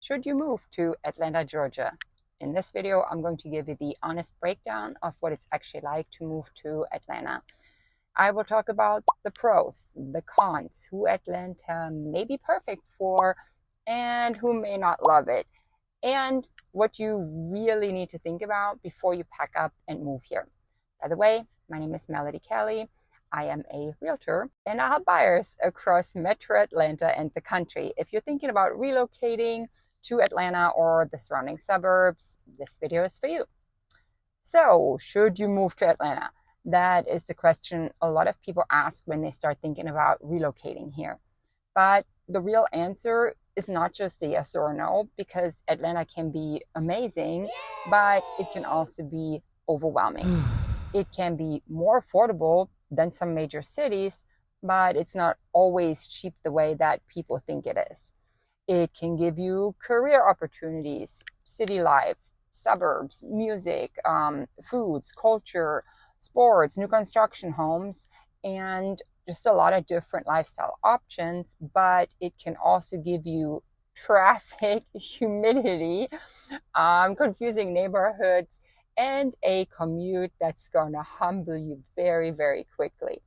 Should you move to Atlanta, Georgia? In this video, I'm going to give you the honest breakdown of what it's actually like to move to Atlanta. I will talk about the pros, the cons, who Atlanta may be perfect for, and who may not love it, and what you really need to think about before you pack up and move here. By the way, my name is Kelley. I am a realtor and I help buyers across Metro Atlanta and the country. If you're thinking about relocating to Atlanta or the surrounding suburbs, this video is for you. So, should you move to Atlanta? That is the question a lot of people ask when they start thinking about relocating here. But the real answer is not just a yes or a no, because Atlanta can be amazing, but it can also be overwhelming. It can be more affordable than some major cities, but it's not always cheap the way that people think it is. It can give you career opportunities, city life, suburbs, music, foods, culture, sports, new construction homes, and just a lot of different lifestyle options. But it can also give you traffic, humidity, confusing neighborhoods, and a commute that's going to humble you very, very quickly.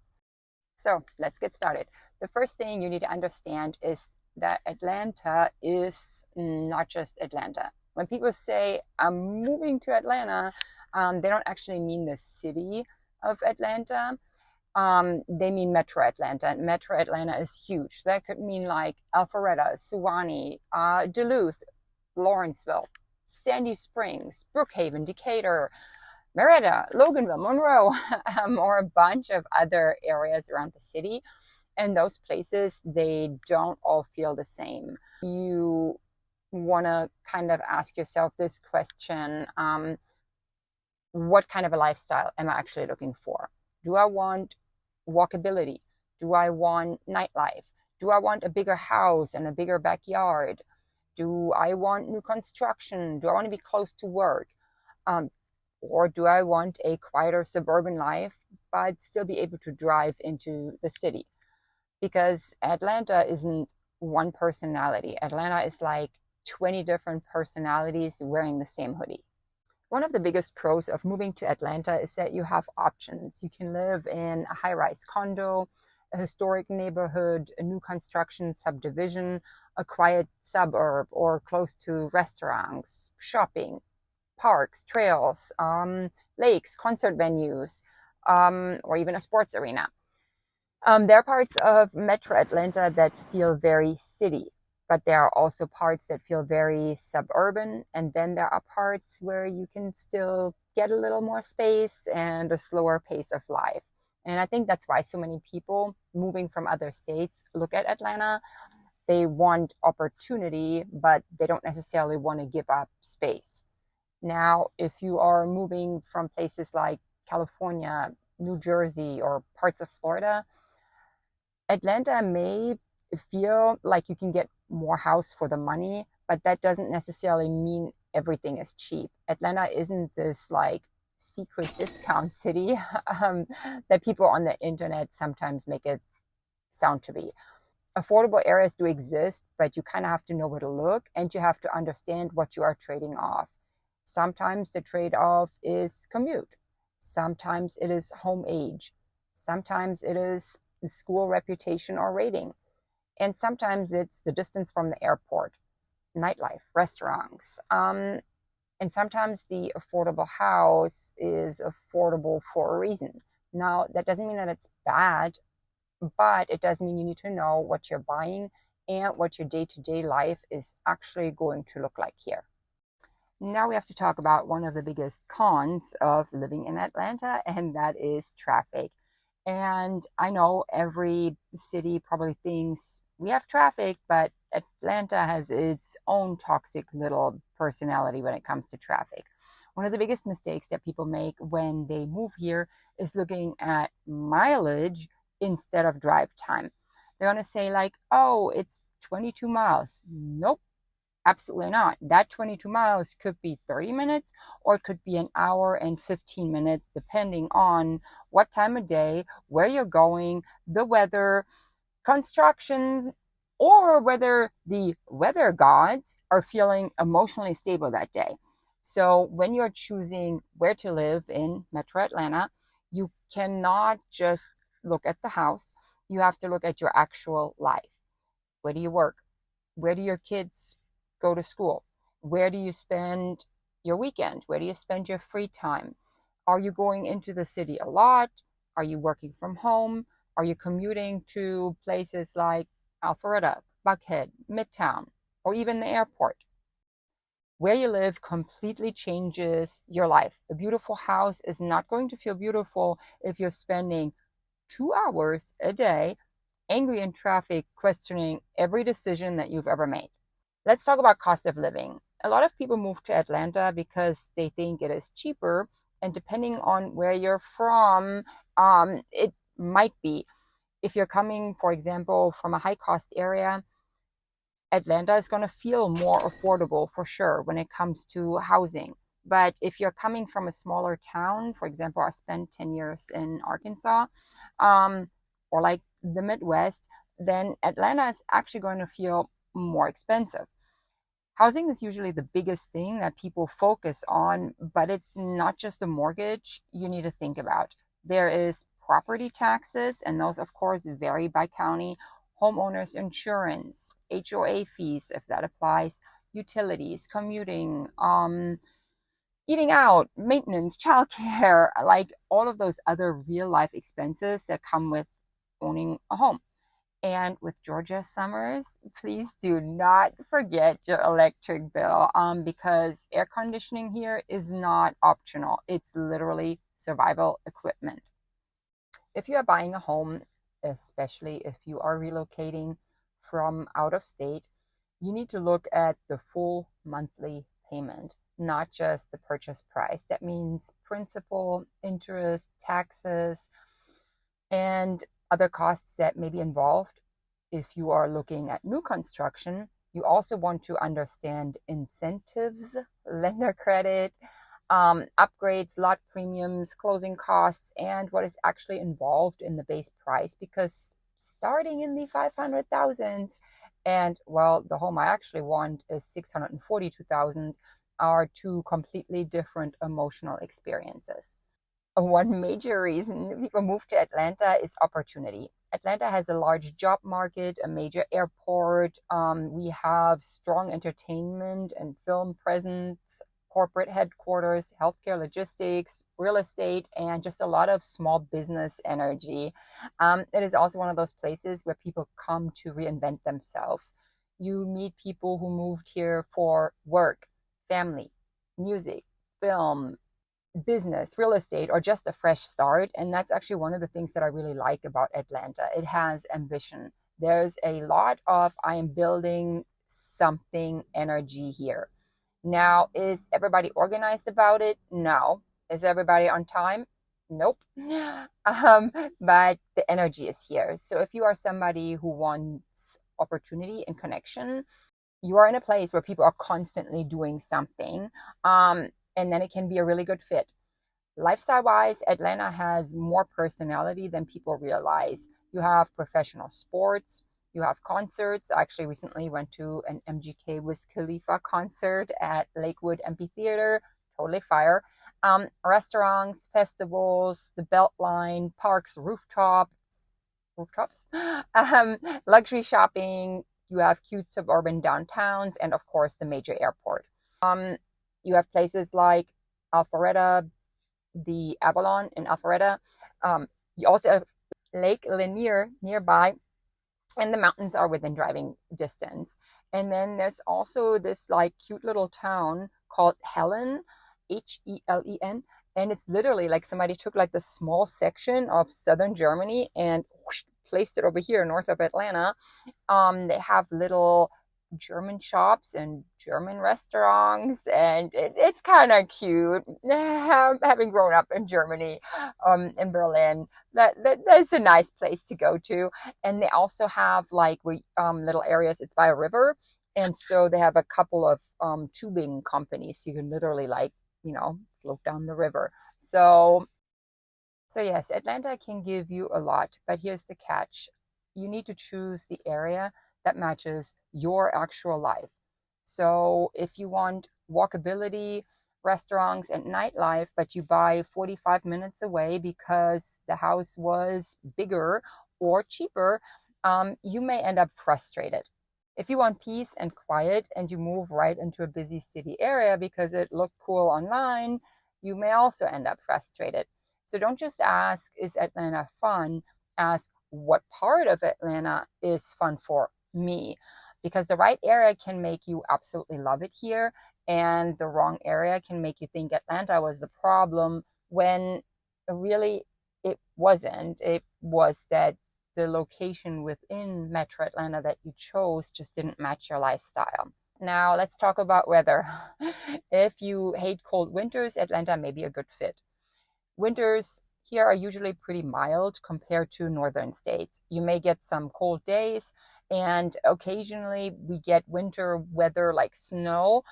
So let's get started. The first thing you need to understand is that Atlanta is not just Atlanta. When people say, I'm moving to Atlanta, they don't actually mean the city of Atlanta. They mean Metro Atlanta. And Metro Atlanta is huge. That could mean like Alpharetta, Suwanee, Duluth, Lawrenceville, Sandy Springs, Brookhaven, Decatur, Marietta, Loganville, Monroe, or a bunch of other areas around the city. And those places, they don't all feel the same. You want to kind of ask yourself this question, what kind of a lifestyle am I actually looking for? Do I want walkability? Do I want nightlife? Do I want a bigger house and a bigger backyard? Do I want new construction? Do I want to be close to work? Or do I want a quieter suburban life, but still be able to drive into the city? Because Atlanta isn't one personality. Atlanta is like 20 different personalities wearing the same hoodie. One of the biggest pros of moving to Atlanta is that you have options. You can live in a high-rise condo, a historic neighborhood, a new construction subdivision, a quiet suburb, or close to restaurants, shopping, parks, trails, lakes, concert venues, or even a sports arena. There are parts of Metro Atlanta that feel very city, but there are also parts that feel very suburban. And then there are parts where you can still get a little more space and a slower pace of life. And I think that's why so many people moving from other states look at Atlanta. They want opportunity, but they don't necessarily want to give up space. Now, if you are moving from places like California, New Jersey, or parts of Florida, Atlanta may feel like you can get more house for the money, but that doesn't necessarily mean everything is cheap. Atlanta isn't this like secret discount city that people on the internet sometimes make it sound to be. Affordable areas do exist, but you kind of have to know where to look, and you have to understand what you are trading off. Sometimes the trade-off is commute. Sometimes it is home age. Sometimes it is school reputation or rating. And sometimes it's the distance from the airport, nightlife, restaurants. And sometimes the affordable house is affordable for a reason. Now, that doesn't mean that it's bad, but it does mean you need to know what you're buying and what your day-to-day life is actually going to look like here. Now we have to talk about one of the biggest cons of living in Atlanta, and that is traffic. And I know every city probably thinks we have traffic, but Atlanta has its own toxic little personality when it comes to traffic. One of the biggest mistakes that people make when they move here is looking at mileage instead of drive time. They're going to say like, oh, it's 22 miles. Nope. Absolutely not. That 22 miles could be 30 minutes or it could be an hour and 15 minutes, depending on what time of day, where you're going, the weather, construction, or whether the weather gods are feeling emotionally stable that day. So when you're choosing where to live in Metro Atlanta, you cannot just look at the house. You have to look at your actual life. Where do you work? Where do your kids go to school? Where do you spend your weekend? Where do you spend your free time? Are you going into the city a lot? Are you working from home? Are you commuting to places like Alpharetta, Buckhead, Midtown, or even the airport? Where you live completely changes your life. A beautiful house is not going to feel beautiful if you're spending 2 hours a day angry in traffic, questioning every decision that you've ever made. Let's talk about cost of living. A lot of people move to Atlanta because they think it is cheaper, and depending on where you're from, it might be. If you're coming, for example, from a high cost area, Atlanta is going to feel more affordable for sure when it comes to housing. But if you're coming from a smaller town, for example, I spent 10 years in Arkansas, or like the Midwest, then Atlanta is actually going to feel more expensive. Housing is usually the biggest thing that people focus on, but it's not just a mortgage you need to think about. There is property taxes, and those, of course, vary by county, homeowners insurance, HOA fees, if that applies, utilities, commuting, eating out, maintenance, childcare, like all of those other real life expenses that come with owning a home. And with Georgia summers, please do not forget your electric bill, because air conditioning here is not optional. It's literally survival equipment. If you are buying a home, especially if you are relocating from out of state, you need to look at the full monthly payment, not just the purchase price. That means principal, interest, taxes, and other costs that may be involved. If you are looking at new construction, you also want to understand incentives, lender credit, upgrades, lot premiums, closing costs, and what is actually involved in the base price. Because starting in the 500,000s and, well, the home I actually want is 642,000, are two completely different emotional experiences. One major reason people move to Atlanta is opportunity. Atlanta has a large job market, a major airport. We have strong entertainment and film presence, corporate headquarters, healthcare, logistics, real estate, and just a lot of small business energy. It is also one of those places where people come to reinvent themselves. You meet people who moved here for work, family, music, film, business, real estate, or just a fresh start. And that's actually one of the things that I really like about Atlanta. It has ambition. There's a lot of I am building something energy here. Now, is everybody organized about it? No. Is everybody on time? Nope. But the energy is here. So if you are somebody who wants opportunity and connection, you are in a place where people are constantly doing something. And then it can be a really good fit. Lifestyle wise, Atlanta has more personality than people realize. You have professional sports, you have concerts. I actually recently went to an MGK Wiz Khalifa concert at Lakewood Amphitheater, totally fire. Restaurants, festivals, the Beltline, parks, rooftops, luxury shopping. You have cute suburban downtowns, and of course, the major airport. You have places like Alpharetta, the Avalon in Alpharetta. You also have Lake Lanier nearby, and the mountains are within driving distance. And then there's also this like cute little town called Helen, Helen, and it's literally like somebody took like the small section of southern Germany and whoosh, placed it over here north of Atlanta. They have little German shops and German restaurants, and it's kind of cute. Having grown up in Germany, in Berlin, that's a nice place to go to. And they also have like little areas. It's by a river, and so they have a couple of tubing companies. You can literally float down the river. So yes, Atlanta can give you a lot, but here's the catch: you need to choose the area that matches your actual life. So if you want walkability, restaurants, and nightlife, but you buy 45 minutes away because the house was bigger or cheaper, you may end up frustrated. If you want peace and quiet and you move right into a busy city area because it looked cool online, you may also end up frustrated. So don't just ask, is Atlanta fun? Ask, what part of Atlanta is fun for me? Because the right area can make you absolutely love it here, and the wrong area can make you think Atlanta was the problem when really it wasn't. It was that the location within Metro Atlanta that you chose just didn't match your lifestyle. Now let's talk about weather. If you hate cold winters, Atlanta may be a good fit. Winters here are usually pretty mild compared to northern states. You may get some cold days, and occasionally we get winter weather like snow,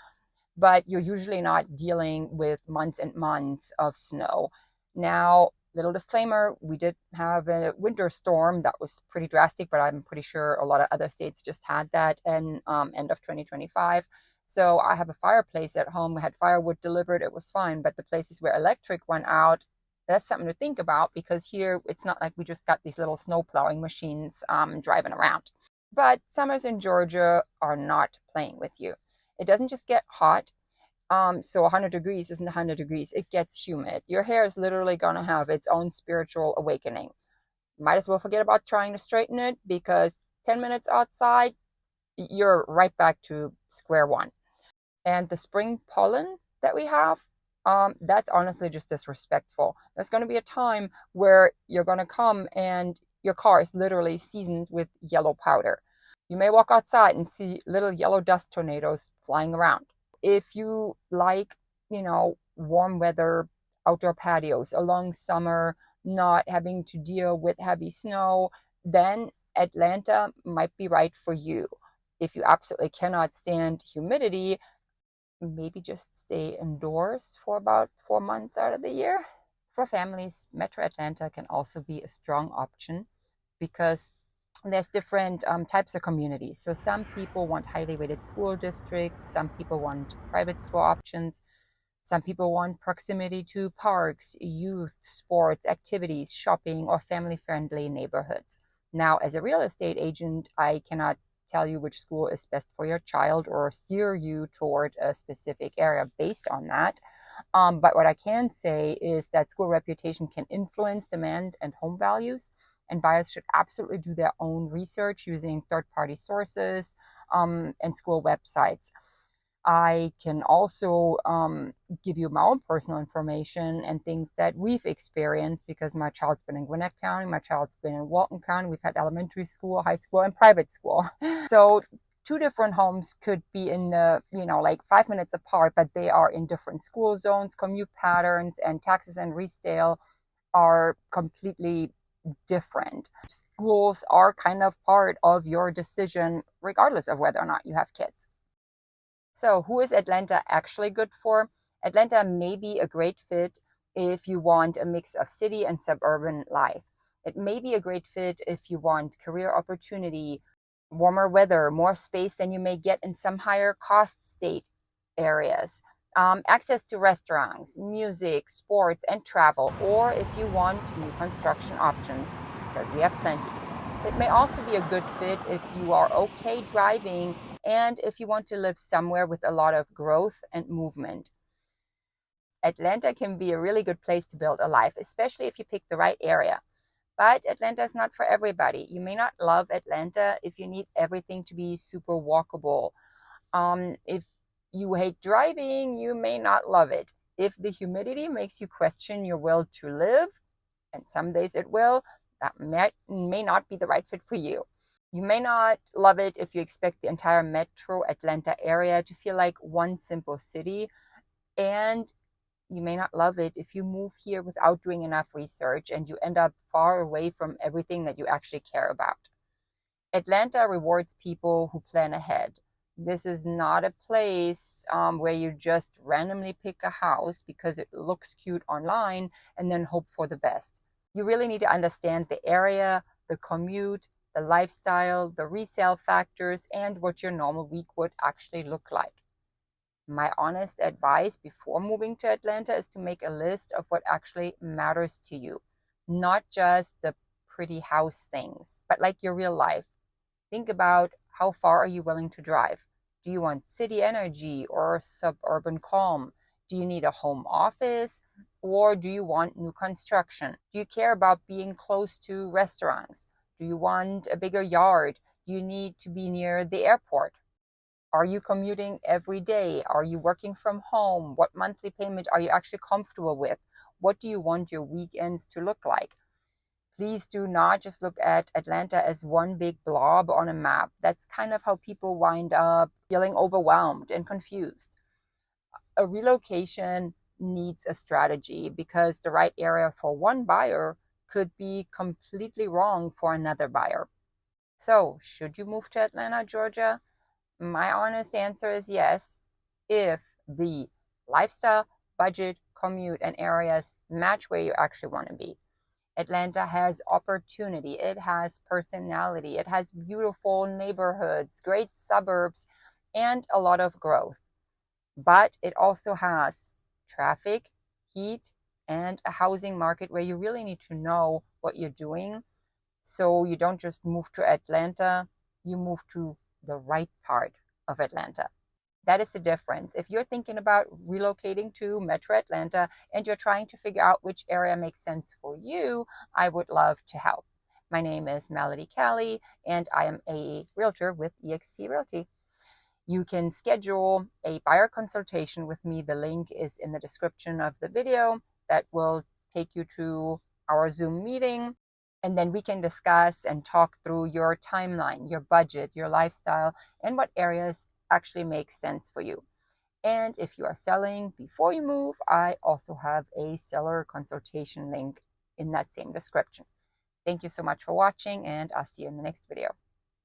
but you're usually not dealing with months and months of snow. Now, little disclaimer, we did have a winter storm that was pretty drastic, but I'm pretty sure a lot of other states just had that in end of 2025. So I have a fireplace at home. We had firewood delivered. It was fine. But the places where electric went out, that's something to think about, because here it's not like we just got these little snow plowing machines driving around. But summers in Georgia are not playing with you. It doesn't just get hot. So 100 degrees isn't 100 degrees. It gets humid. Your hair is literally going to have its own spiritual awakening. Might as well forget about trying to straighten it, because 10 minutes outside, you're right back to square one. And the spring pollen that we have, that's honestly just disrespectful. There's going to be a time where you're going to come and your car is literally seasoned with yellow powder. You may walk outside and see little yellow dust tornadoes flying around. If you like, warm weather, outdoor patios, a long summer, not having to deal with heavy snow, then Atlanta might be right for you. If you absolutely cannot stand humidity, maybe just stay indoors for about 4 months out of the year. For families, Metro Atlanta can also be a strong option because there's different types of communities. So some people want highly rated school districts, some people want private school options, some people want proximity to parks, youth, sports, activities, shopping, or family-friendly neighborhoods. Now, as a real estate agent, I cannot tell you which school is best for your child or steer you toward a specific area based on that. But what I can say is that school reputation can influence demand and home values, and buyers should absolutely do their own research using third-party sources and school websites. I can also give you my own personal information and things that we've experienced, because my child's been in Gwinnett County, my child's been in Walton County. We've had elementary school, high school, and private school. So 2 different homes could be in the, like 5 minutes apart, but they are in different school zones, commute patterns, and taxes and resale are completely different. Schools are kind of part of your decision, regardless of whether or not you have kids. So who is Atlanta actually good for? Atlanta may be a great fit if you want a mix of city and suburban life. It may be a great fit if you want career opportunity, warmer weather, more space than you may get in some higher cost state areas, access to restaurants, music, sports, and travel, or if you want new construction options, because we have plenty. It may also be a good fit if you are okay driving and if you want to live somewhere with a lot of growth and movement. Atlanta can be a really good place to build a life, especially if you pick the right area. But Atlanta is not for everybody. You may not love Atlanta if you need everything to be super walkable. If you hate driving, you may not love it. If the humidity makes you question your will to live, and some days it will, that may not be the right fit for you. You may not love it if you expect the entire metro Atlanta area to feel like one simple city, and you may not love it if you move here without doing enough research and you end up far away from everything that you actually care about. Atlanta rewards people who plan ahead. This is not a place where you just randomly pick a house because it looks cute online and then hope for the best. You really need to understand the area, the commute, the lifestyle, the resale factors, and what your normal week would actually look like. My honest advice before moving to Atlanta is to make a list of what actually matters to you, not just the pretty house things, but like your real life. Think about how far are you willing to drive? Do you want city energy or suburban calm? Do you need a home office or do you want new construction? Do you care about being close to restaurants? Do you want a bigger yard? Do you need to be near the airport? Are you commuting every day? Are you working from home? What monthly payment are you actually comfortable with? What do you want your weekends to look like? Please do not just look at Atlanta as one big blob on a map. That's kind of how people wind up feeling overwhelmed and confused. A relocation needs a strategy because the right area for one buyer could be completely wrong for another buyer. So, should you move to Atlanta, Georgia? My honest answer is yes, if the lifestyle, budget, commute, and areas match where you actually want to be. Atlanta has opportunity, it has personality, it has beautiful neighborhoods, great suburbs, and a lot of growth. But it also has traffic, heat, and a housing market where you really need to know what you're doing. So you don't just move to Atlanta, you move to the right part of Atlanta. That is the difference. If you're thinking about relocating to Metro Atlanta and you're trying to figure out which area makes sense for you, I would love to help. My name is Kelley, and I am a realtor with eXp Realty. You can schedule a buyer consultation with me. The link is in the description of the video. That will take you to our Zoom meeting. And then we can discuss and talk through your timeline, your budget, your lifestyle, and what areas actually make sense for you. And if you are selling before you move, I also have a seller consultation link in that same description. Thank you so much for watching, and I'll see you in the next video.